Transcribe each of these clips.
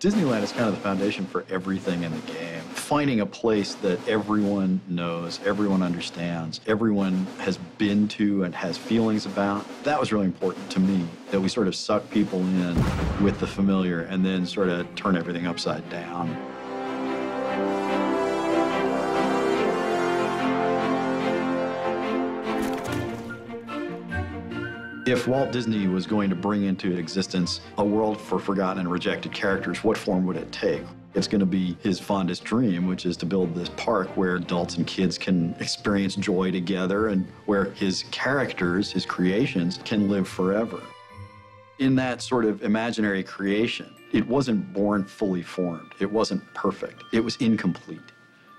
Disneyland is kind of the foundation for everything in the game. Finding a place that everyone knows, everyone understands, everyone has been to and has feelings about, that was really important to me, that we sort of suck people in with the familiar and then sort of turn everything upside down. If Walt Disney was going to bring into existence a world for forgotten and rejected characters, what form would it take? It's going to be his fondest dream, which is to build this park where adults and kids can experience joy together and where his characters, his creations, can live forever. In that sort of imaginary creation, it wasn't born fully formed. It wasn't perfect. It was incomplete.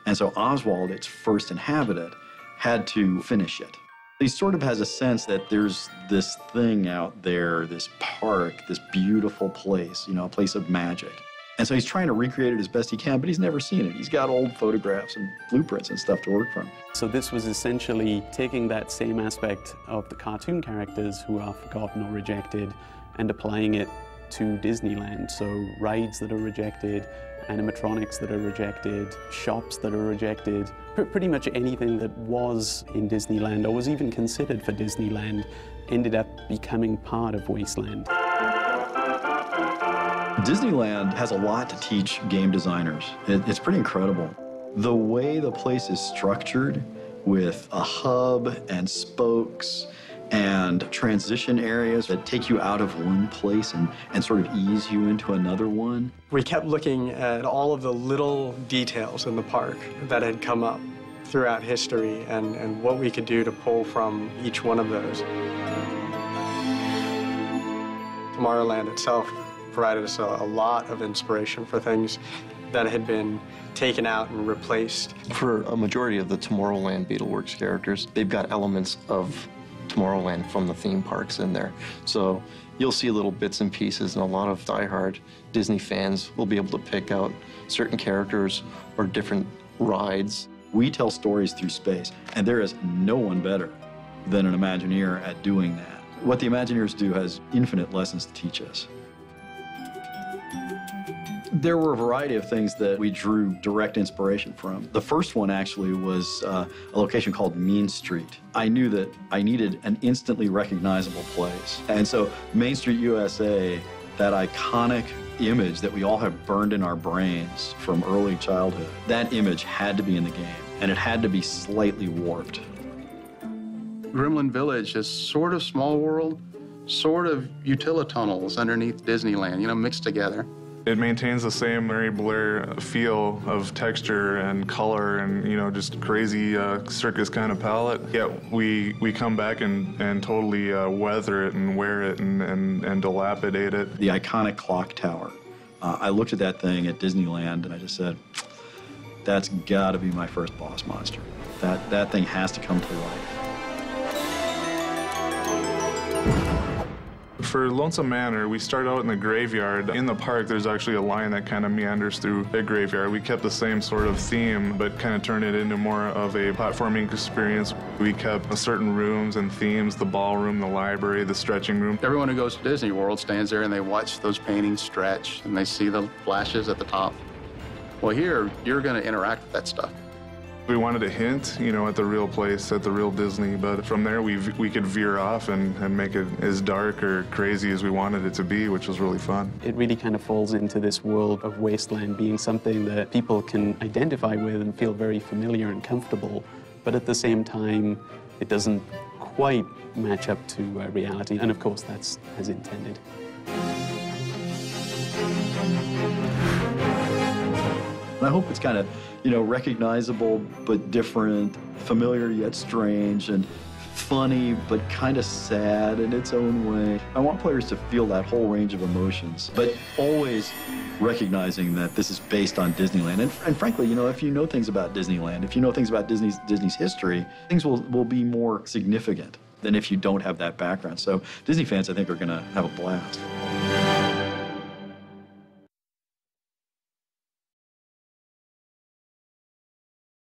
And so Oswald, its first inhabitant, had to finish it. He sort of has a sense that there's this thing out there, this park, this beautiful place, a place of magic. And so he's trying to recreate it as best he can, but he's never seen it. He's got old photographs and blueprints and stuff to work from. So this was essentially taking that same aspect of the cartoon characters who are forgotten or rejected and applying it to Disneyland. So rides that are rejected, animatronics that are rejected, shops that are rejected, pretty much anything that was in Disneyland or was even considered for Disneyland ended up becoming part of Wasteland. Disneyland has a lot to teach game designers. It's pretty incredible. The way the place is structured with a hub and spokes and transition areas that take you out of one place and sort of ease you into another one. We kept looking at all of the little details in the park that had come up throughout history and what we could do to pull from each one of those. Tomorrowland itself provided us a lot of inspiration for things that had been taken out and replaced. For a majority of the Tomorrowland Beetleworks characters, they've got elements of Tomorrowland from the theme parks in there. So you'll see little bits and pieces, and a lot of diehard Disney fans will be able to pick out certain characters or different rides. We tell stories through space, and there is no one better than an Imagineer at doing that. What the Imagineers do has infinite lessons to teach us. There were a variety of things that we drew direct inspiration from. The first one actually was a location called Mean Street. I knew that I needed an instantly recognizable place. And so Main Street USA, that iconic image that we all have burned in our brains from early childhood, that image had to be in the game, and it had to be slightly warped. Gremlin Village is sort of Small World, sort of utilitunnels underneath Disneyland, mixed together. It maintains the same Mary Blair feel of texture and color and, just crazy circus kind of palette. Yet we come back and totally weather it and wear it and dilapidate it. The iconic clock tower. I looked at that thing at Disneyland and I just said, that's got to be my first boss monster. That thing has to come to life. For Lonesome Manor, we start out in the graveyard. In the park, there's actually a line that kind of meanders through the graveyard. We kept the same sort of theme, but kind of turned it into more of a platforming experience. We kept certain rooms and themes, the ballroom, the library, the stretching room. Everyone who goes to Disney World stands there and they watch those paintings stretch and they see the flashes at the top. Well, here, you're going to interact with that stuff. We wanted to hint, at the real place, at the real Disney, but from there we could veer off and make it as dark or crazy as we wanted it to be, which was really fun. It really kind of falls into this world of Wasteland being something that people can identify with and feel very familiar and comfortable, but at the same time, it doesn't quite match up to reality, and of course that's as intended. I hope it's kind of, recognizable but different, familiar yet strange, and funny but kind of sad in its own way. I want players to feel that whole range of emotions, but always recognizing that this is based on Disneyland. And frankly, if you know things about Disneyland, if you know things about Disney's history, things will be more significant than if you don't have that background. So Disney fans, I think, are going to have a blast.